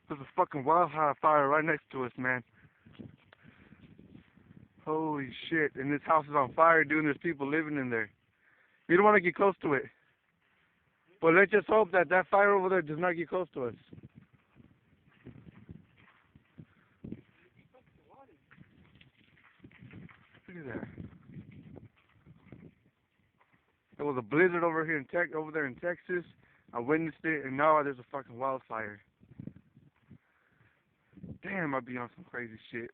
There's a fucking wildfire right next to us, man. Holy shit. And this house is on fire, dude, and there's people living in there. We don't want to get close to it. But let's just hope that that fire over there does not get close to us. Look at that. There was a blizzard over here over there in Texas. I witnessed it, and now there's a fucking wildfire. Damn, I'd be on some crazy shit.